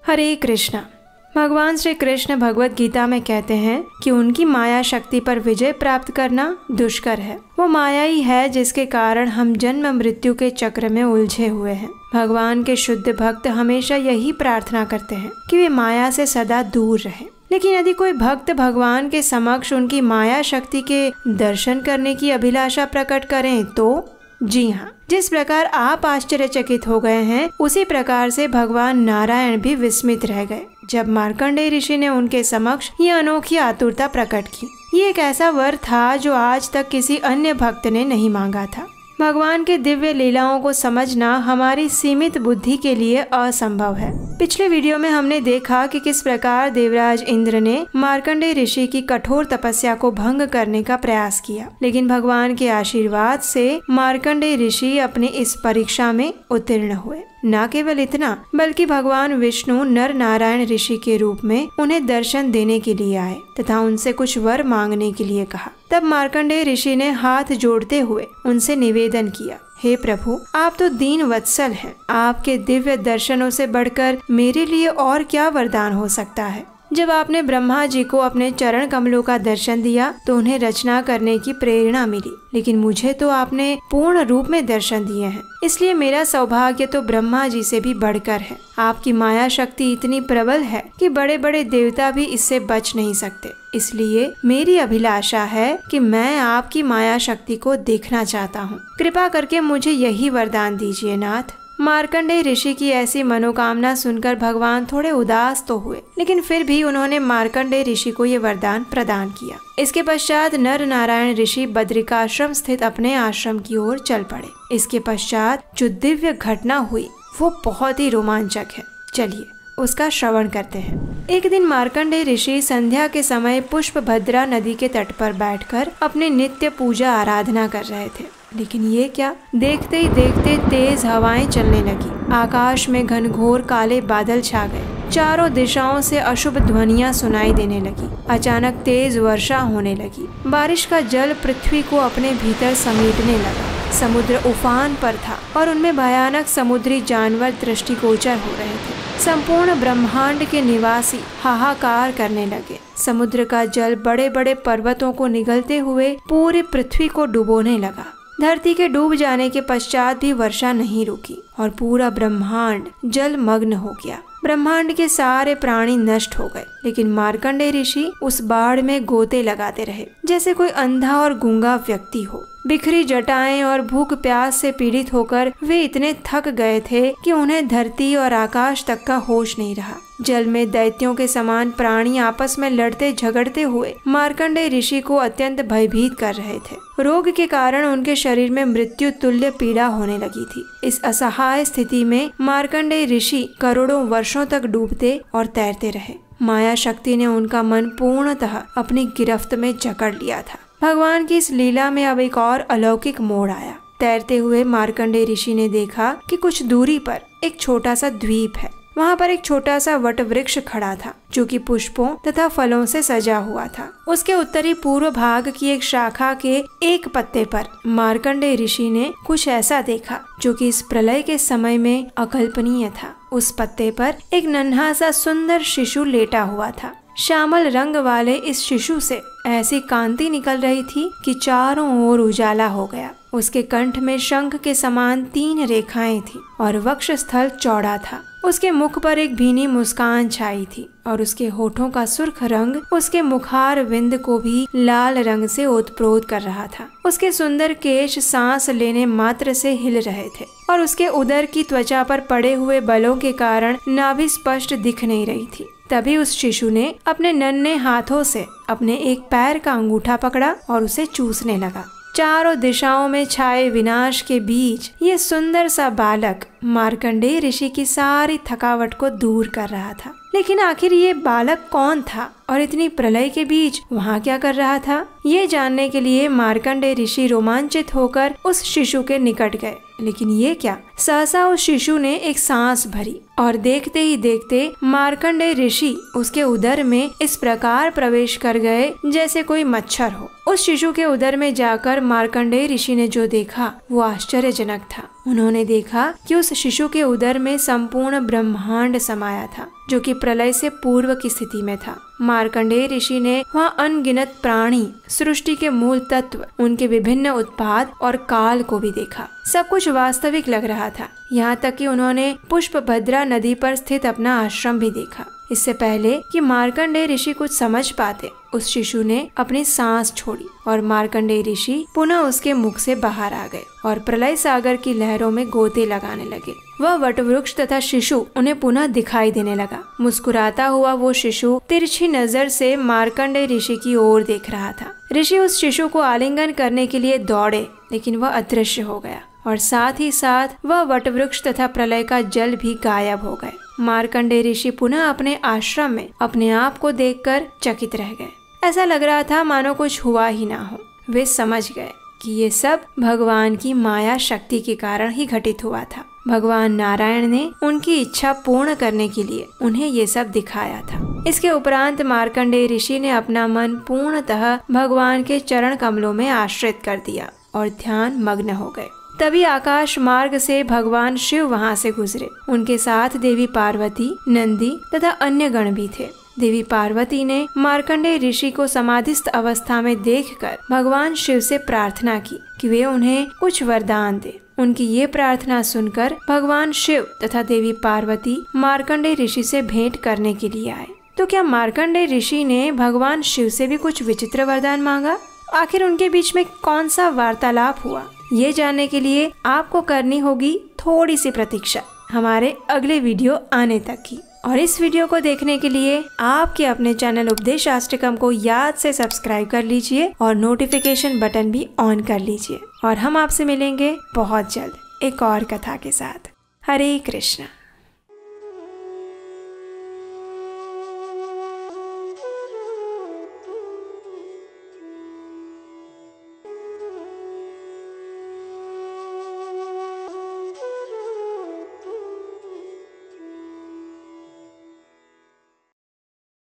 हरे कृष्णा। भगवान श्री कृष्ण भगवत गीता में कहते हैं कि उनकी माया शक्ति पर विजय प्राप्त करना दुष्कर है। वो माया ही है जिसके कारण हम जन्म मृत्यु के चक्र में उलझे हुए हैं। भगवान के शुद्ध भक्त हमेशा यही प्रार्थना करते हैं कि वे माया से सदा दूर रहें। लेकिन यदि कोई भक्त भगवान के समक्ष उनकी माया शक्ति के दर्शन करने की अभिलाषा प्रकट करें तो जी हाँ, जिस प्रकार आप आश्चर्यचकित हो गए हैं उसी प्रकार से भगवान नारायण भी विस्मित रह गए जब मार्कंडेय ऋषि ने उनके समक्ष ये अनोखी आतुरता प्रकट की। ये एक ऐसा वर था जो आज तक किसी अन्य भक्त ने नहीं मांगा था। भगवान के दिव्य लीलाओं को समझना हमारी सीमित बुद्धि के लिए असंभव है। पिछले वीडियो में हमने देखा कि किस प्रकार देवराज इंद्र ने मार्कंडेय ऋषि की कठोर तपस्या को भंग करने का प्रयास किया, लेकिन भगवान के आशीर्वाद से मार्कंडेय ऋषि अपनी इस परीक्षा में उत्तीर्ण हुए। न केवल इतना बल्कि भगवान विष्णु नर नारायण ऋषि के रूप में उन्हें दर्शन देने के लिए आए तथा उनसे कुछ वर मांगने के लिए कहा। तब मार्कंडेय ऋषि ने हाथ जोड़ते हुए उनसे निवेदन किया, हे प्रभु, आप तो दीन वत्सल हैं। आपके दिव्य दर्शनों से बढ़कर मेरे लिए और क्या वरदान हो सकता है। जब आपने ब्रह्मा जी को अपने चरण कमलों का दर्शन दिया तो उन्हें रचना करने की प्रेरणा मिली, लेकिन मुझे तो आपने पूर्ण रूप में दर्शन दिए हैं, इसलिए मेरा सौभाग्य तो ब्रह्मा जी से भी बढ़कर है। आपकी माया शक्ति इतनी प्रबल है कि बड़े बड़े देवता भी इससे बच नहीं सकते। इसलिए मेरी अभिलाषा है कि मैं आपकी माया शक्ति को देखना चाहता हूँ। कृपा करके मुझे यही वरदान दीजिए नाथ। मार्कंडेय ऋषि की ऐसी मनोकामना सुनकर भगवान थोड़े उदास तो हुए, लेकिन फिर भी उन्होंने मार्कंडेय ऋषि को ये वरदान प्रदान किया। इसके पश्चात नर नारायण ऋषि बद्रिकाश्रम स्थित अपने आश्रम की ओर चल पड़े। इसके पश्चात जो दिव्य घटना हुई वो बहुत ही रोमांचक है। चलिए उसका श्रवण करते हैं। एक दिन मार्कंडेय ऋषि संध्या के समय पुष्पभद्रा नदी के तट पर बैठकर अपने नित्य पूजा आराधना कर रहे थे, लेकिन ये क्या, देखते ही देखते तेज हवाएं चलने लगी। आकाश में घनघोर काले बादल छा गए। चारों दिशाओं से अशुभ ध्वनियां सुनाई देने लगी। अचानक तेज वर्षा होने लगी। बारिश का जल पृथ्वी को अपने भीतर समेटने लगा। समुद्र उफान पर था और उनमें भयानक समुद्री जानवर दृष्टिगोचर हो रहे थे। संपूर्ण ब्रह्मांड के निवासी हाहाकार करने लगे। समुद्र का जल बड़े बड़े पर्वतों को निगलते हुए पूरी पृथ्वी को डुबोने लगा। धरती के डूब जाने के पश्चात भी वर्षा नहीं रुकी और पूरा ब्रह्मांड जलमग्न हो गया। ब्रह्मांड के सारे प्राणी नष्ट हो गए, लेकिन मार्कंडेय ऋषि उस बाढ़ में गोते लगाते रहे जैसे कोई अंधा और गूंगा व्यक्ति हो। बिखरी जटाएं और भूख प्यास से पीड़ित होकर वे इतने थक गए थे कि उन्हें धरती और आकाश तक का होश नहीं रहा। जल में दैत्यों के समान प्राणी आपस में लड़ते झगड़ते हुए मार्कंडेय ऋषि को अत्यंत भयभीत कर रहे थे। रोग के कारण उनके शरीर में मृत्यु तुल्य पीड़ा होने लगी थी। इस असहाय स्थिति में मार्कंडेय ऋषि करोड़ों वर्षों तक डूबते और तैरते रहे। माया शक्ति ने उनका मन पूर्णतः अपनी गिरफ्त में जकड़ लिया था। भगवान की इस लीला में अब एक और अलौकिक मोड़ आया। तैरते हुए मार्कंडेय ऋषि ने देखा कि कुछ दूरी पर एक छोटा सा द्वीप है। वहाँ पर एक छोटा सा वट वृक्ष खड़ा था जो कि पुष्पों तथा फलों से सजा हुआ था। उसके उत्तरी पूर्व भाग की एक शाखा के एक पत्ते पर मार्कंडेय ऋषि ने कुछ ऐसा देखा जो कि इस प्रलय के समय में अकल्पनीय था। उस पत्ते पर एक नन्हा सा सुंदर शिशु लेटा हुआ था। श्यामल रंग वाले इस शिशु से ऐसी कांति निकल रही थी कि चारों ओर उजाला हो गया। उसके कंठ में शंख के समान 3 रेखाएं थी और वक्ष स्थल चौड़ा था। उसके मुख पर एक भीनी मुस्कान छाई थी और उसके होठों का सुर्ख रंग उसके मुखार विंद को भी लाल रंग से ओतप्रोत कर रहा था। उसके सुंदर केश सांस लेने मात्र से हिल रहे थे और उसके उदर की त्वचा पर पड़े हुए बलों के कारण नाभि स्पष्ट दिख नहीं रही थी। तभी उस शिशु ने अपने नन्हे हाथों से अपने एक पैर का अंगूठा पकड़ा और उसे चूसने लगा। चारों दिशाओं में छाए विनाश के बीच ये सुंदर सा बालक मार्कंडेय ऋषि की सारी थकावट को दूर कर रहा था। लेकिन आखिर ये बालक कौन था और इतनी प्रलय के बीच वहाँ क्या कर रहा था? ये जानने के लिए मार्कंडेय ऋषि रोमांचित होकर उस शिशु के निकट गए। लेकिन ये क्या, सहसा उस शिशु ने एक सांस भरी और देखते ही देखते मार्कंडेय ऋषि उसके उदर में इस प्रकार प्रवेश कर गए जैसे कोई मच्छर हो। उस शिशु के उदर में जाकर मार्कंडेय ऋषि ने जो देखा वो आश्चर्यजनक था। उन्होंने देखा कि उस शिशु के उदर में संपूर्ण ब्रह्मांड समाया था, जो कि प्रलय से पूर्व की स्थिति में था। मार्कंडेय ऋषि ने वहाँ अनगिनत प्राणी, सृष्टि के मूल तत्व, उनके विभिन्न उत्पाद और काल को भी देखा। सब कुछ वास्तविक लग रहा था। यहाँ तक कि उन्होंने पुष्पभद्रा नदी पर स्थित अपना आश्रम भी देखा। इससे पहले कि मार्कंडेय ऋषि कुछ समझ पाते, उस शिशु ने अपनी सांस छोड़ी और मार्कंडेय ऋषि पुनः उसके मुख से बाहर आ गए और प्रलय सागर की लहरों में गोते लगाने लगे। वह वटवृक्ष तथा शिशु उन्हें पुनः दिखाई देने लगा। मुस्कुराता हुआ वो शिशु तिरछी नजर से मार्कंडेय ऋषि की ओर देख रहा था। ऋषि उस शिशु को आलिंगन करने के लिए दौड़े, लेकिन वह अदृश्य हो गया और साथ ही साथ वह वटवृक्ष तथा प्रलय का जल भी गायब हो गए। मार्कंडेय ऋषि पुनः अपने आश्रम में अपने आप को देखकर चकित रह गए। ऐसा लग रहा था मानो कुछ हुआ ही ना हो। वे समझ गए कि ये सब भगवान की माया शक्ति के कारण ही घटित हुआ था। भगवान नारायण ने उनकी इच्छा पूर्ण करने के लिए उन्हें ये सब दिखाया था। इसके उपरांत मार्कंडेय ऋषि ने अपना मन पूर्णतः भगवान के चरण कमलों में आश्रित कर दिया और ध्यान मग्न हो गए। तभी आकाश मार्ग से भगवान शिव वहाँ से गुजरे। उनके साथ देवी पार्वती, नंदी तथा अन्य गण भी थे। देवी पार्वती ने मार्कंडेय ऋषि को समाधिस्थ अवस्था में देखकर भगवान शिव से प्रार्थना की कि वे उन्हें कुछ वरदान दे। उनकी ये प्रार्थना सुनकर भगवान शिव तथा देवी पार्वती मार्कंडेय ऋषि से भेंट करने के लिए आए। तो क्या मार्कंडेय ऋषि ने भगवान शिव से भी कुछ विचित्र वरदान मांगा? आखिर उनके बीच में कौन सा वार्तालाप हुआ? ये जानने के लिए आपको करनी होगी थोड़ी सी प्रतीक्षा हमारे अगले वीडियो आने तक की। और इस वीडियो को देखने के लिए आपके अपने चैनल उपदेशाष्टकम को याद से सब्सक्राइब कर लीजिए और नोटिफिकेशन बटन भी ऑन कर लीजिए। और हम आपसे मिलेंगे बहुत जल्द एक और कथा के साथ। हरे कृष्णा।